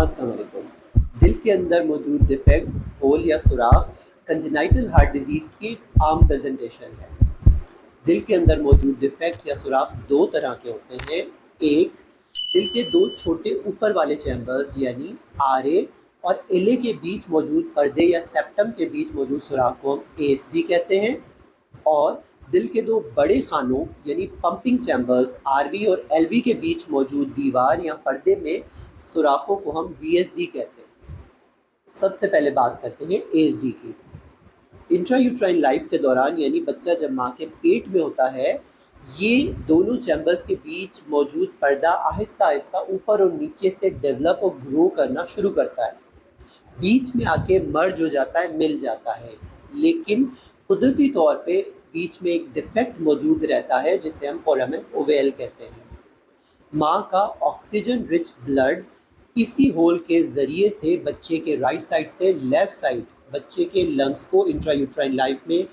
अस्सलाम वालेकुम। दिल के अंदर मौजूद डिफेक्ट्स, होल या सुराख कंजेनाइटल हार्ट डिजीज़ की एक आम प्रेजेंटेशन है। दिल के अंदर मौजूद डिफेक्ट या सुराख दो तरह के होते हैं। एक, दिल के दो छोटे ऊपर वाले चैम्बर्स यानी आरे और एले के बीच मौजूद पर्दे या सेप्टम के बीच मौजूद सुराख को हम एएसडी कहते हैं। और दिल के दो बड़े खानों यानी पंपिंग चैम्बर्स आरवी और एलवी के बीच मौजूद दीवार या पर्दे में सुराखों को हम वीएसडी कहते हैं। सबसे पहले बात करते हैं एएसडी की। इंट्रायूट्राइन लाइफ के दौरान यानी बच्चा जब माँ के पेट में होता है, ये दोनों चैम्बर्स के बीच मौजूद पर्दा आहिस्ता आहिस्ता ऊपर और नीचे से डेवलप और ग्रो करना शुरू करता है। बीच में आके मर्ज हो जाता है, मिल जाता है, लेकिन कुदरती तौर पे बीच में एक डिफेक्ट मौजूद रहता है जिसे हम फोरामेन ओवेल कहते हैं। माँ का ऑक्सीजन रिच ब्लड इसी होल के ज़रिए से बच्चे के राइट साइड से लेफ़्ट साइड बच्चे के लंग्स को इंट्रायूट्राइन लाइफ में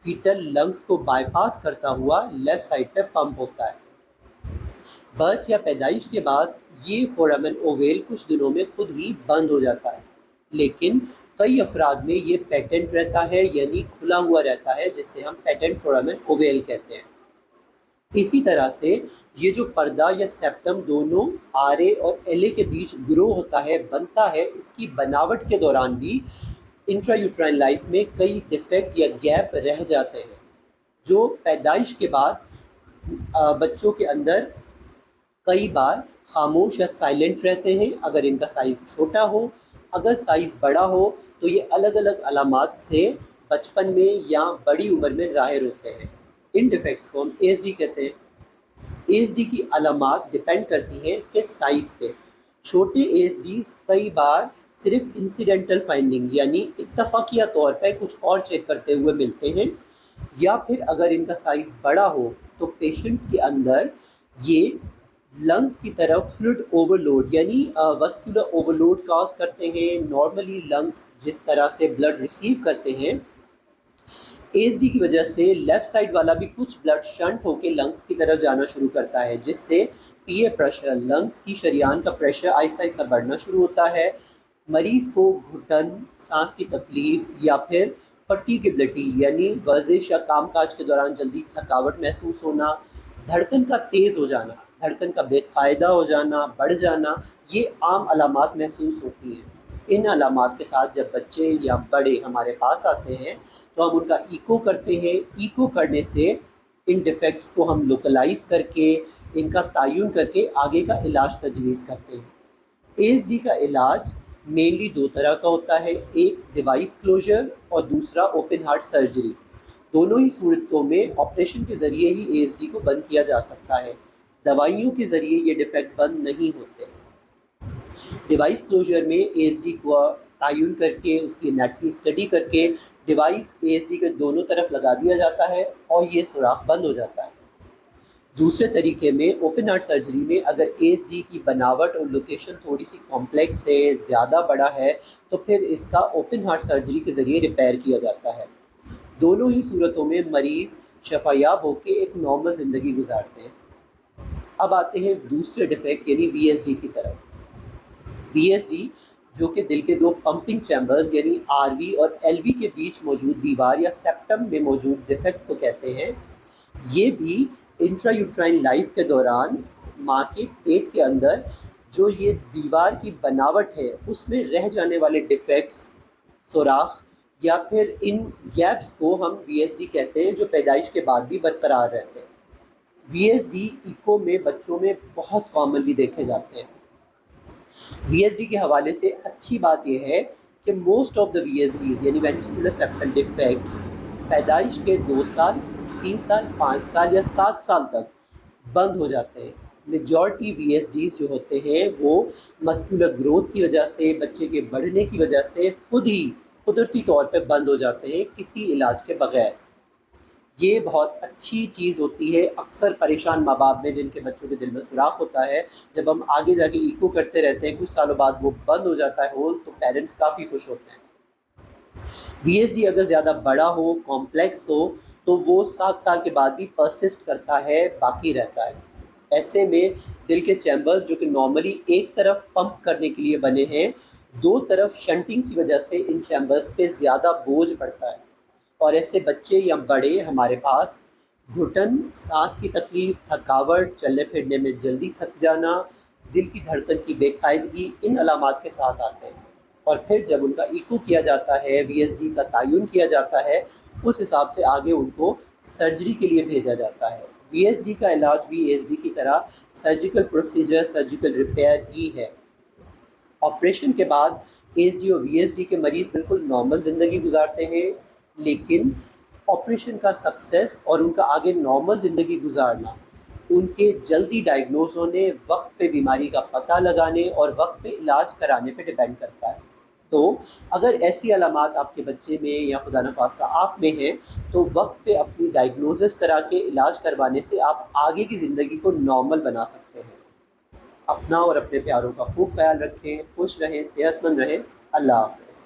फीटल लंग्स को बाईपास करता हुआ लेफ़्ट साइड पे पंप होता है। बर्थ या पैदाइश के बाद ये फोरामेन ओवेल कुछ दिनों में खुद ही बंद हो जाता है, लेकिन कई अफराद में ये पेटेंट रहता है यानी खुला हुआ रहता है, जिसे हम पेटेंट फोरामेन ओवेल कहते हैं। इसी तरह से ये जो पर्दा या सेप्टम दोनों आरे और एले के बीच ग्रो होता है, बनता है, इसकी बनावट के दौरान भी इंट्रायूट्राइन लाइफ में कई डिफेक्ट या गैप रह जाते हैं जो पैदाइश के बाद बच्चों के अंदर कई बार खामोश या साइलेंट रहते हैं अगर इनका साइज़ छोटा हो। अगर साइज़ बड़ा हो तो ये अलग अलग अलामात से बचपन में या बड़ी उम्र में ज़ाहिर होते हैं। इन डिफेक्ट्स को हम एएसडी कहते हैं। एएसडी की अलामात डिपेंड करती हैं इसके साइज़ पे। छोटे एएसडी कई बार सिर्फ इंसिडेंटल फाइंडिंग यानी इत्तफाकिया तौर पर कुछ और चेक करते हुए मिलते हैं, या फिर अगर इनका साइज़ बड़ा हो तो पेशेंट्स के अंदर ये लंग्स की तरफ फ्लूइड ओवरलोड यानी वस्कुलर ओवरलोड कॉज करते हैं। नॉर्मली लंग्स जिस तरह से ब्लड रिसीव करते हैं, एएसडी की वजह से लेफ़्ट साइड वाला भी कुछ ब्लड शंट होकर लंग्स की तरफ जाना शुरू करता है, जिससे पीए प्रेशर लंग्स की शरीयान का प्रेशर आहिस्ता आहिस्ता बढ़ना शुरू होता है। मरीज़ को घुटन, सांस की तकलीफ या फिर फटीगेबिलिटी यानी वर्जिश या कामकाज के दौरान जल्दी थकावट महसूस होना, धड़कन का तेज़ हो जाना, धड़कन का बेकायदा हो जाना, बढ़ जाना, ये आम अलामात महसूस होती हैं। इन अलामात के साथ जब बच्चे या बड़े हमारे पास आते हैं तो हम उनका ईको करते हैं। ईको करने से इन डिफेक्ट्स को हम लोकलाइज करके इनका तयन करके आगे का इलाज तजवीज़ करते हैं। एएसडी का इलाज मेनली दो तरह का होता है, एक डिवाइस क्लोजर और दूसरा ओपन हार्ट सर्जरी। दोनों ही सूरतों में ऑपरेशन के ज़रिए ही एएसडी को बंद किया जा सकता है। दवाइयों के ज़रिए ये डिफेक्ट बंद नहीं होते। डिवाइस क्लोजर में एएसडी को तयन करके उसकी एनाटमी स्टडी करके डिवाइस एएसडी के दोनों तरफ लगा दिया जाता है और ये सुराख बंद हो जाता है। दूसरे तरीके में ओपन हार्ट सर्जरी में अगर एएसडी की बनावट और लोकेशन थोड़ी सी कॉम्प्लेक्स है, ज़्यादा बड़ा है, तो फिर इसका ओपन हार्ट सर्जरी के ज़रिए रिपेयर किया जाता है। दोनों ही सूरतों में मरीज़ शफायाब होकर एक नॉर्मल ज़िंदगी गुजारते हैं। अब आते हैं दूसरे डिफेक्ट यानी वीएसडी की तरफ। वीएसडी जो कि दिल के दो पंपिंग चैम्बर्स यानी आरवी और एलवी के बीच मौजूद दीवार या सेप्टम में मौजूद डिफेक्ट को कहते हैं। ये भी इंट्रायूट्राइन लाइफ के दौरान माँ के पेट के अंदर जो ये दीवार की बनावट है उसमें रह जाने वाले डिफेक्ट्स, सुराख या फिर इन गैप्स को हम वीएसडी कहते हैं, जो पैदाइश के बाद भी बरकरार रहते हैं। वीएसडी इको में बच्चों में बहुत कॉमनली देखे जाते हैं। वीएसडी के हवाले से अच्छी बात यह है कि मोस्ट ऑफ द वीएसडीज यानी वेंट्रिकुलर सेप्टल डिफेक्ट पैदाइश के 2 साल, 3 साल, 5 साल या 7 साल तक बंद हो जाते हैं। मेजॉरिटी वीएसडीज जो होते हैं वो मस्कुलर ग्रोथ की वजह से, बच्चे के बढ़ने की वजह से खुद ही कुदरती तौर पे बंद हो जाते हैं किसी इलाज के बगैर। ये बहुत अच्छी चीज़ होती है। अक्सर परेशान माँ बाप में जिनके बच्चों के दिल में सुराख होता है, जब हम आगे जाके इको करते रहते हैं, कुछ सालों बाद वो बंद हो जाता है होल, तो पेरेंट्स काफ़ी खुश होते हैं। वीएसडी अगर ज़्यादा बड़ा हो, कॉम्प्लेक्स हो, तो वो 7 साल के बाद भी परसिस्ट करता है, बाकी रहता है। ایسے میں دل کے چیمبرز جو کہ نارملی ایک طرف پمپ کرنے کے لیے بنے ہیں، دو طرف شنٹنگ کی وجہ سے ان چیمبرز پہ زیادہ بوجھ پڑتا ہے، اور ایسے بچے یا بڑے ہمارے پاس گھٹن، سانس کی تکلیف، تھکاوٹ، چلنے پھرنے میں جلدی تھک جانا، دل کی دھڑکن کی بے قاعدگی، ان علامات کے ساتھ آتے ہیں۔ اور پھر جب ان کا ایکو کیا جاتا ہے، وی ایس ڈی کا تعین کیا جاتا ہے، اس حساب سے آگے ان کو سرجری کے لیے بھیجا جاتا ہے۔ وی ایس ڈی کا علاج وی ایس ڈی کی طرح سرجیکل پروسیجر، سرجیکل ریپیئر ہی ہے۔ آپریشن کے بعد اے ایس ڈی اور وی ایس ڈی کے مریض بالکل نارمل زندگی گزارتے ہیں، لیکن آپریشن کا سکسیس اور ان کا آگے نارمل زندگی گزارنا ان کے جلدی ڈائیگنوز ہونے، وقت پہ بیماری کا پتہ لگانے اور وقت پہ علاج کرانے پہ ڈیپینڈ کرتا ہے۔ تو اگر ایسی علامات آپ کے بچے میں یا خدا نخواستہ آپ میں ہیں تو وقت پہ اپنی ڈائیگنوزس کرا کے علاج کروانے سے آپ آگے کی زندگی کو نارمل بنا سکتے ہیں۔ اپنا اور اپنے پیاروں کا خوب خیال رکھیں، خوش رہیں، صحت مند رہیں۔ اللہ حافظ۔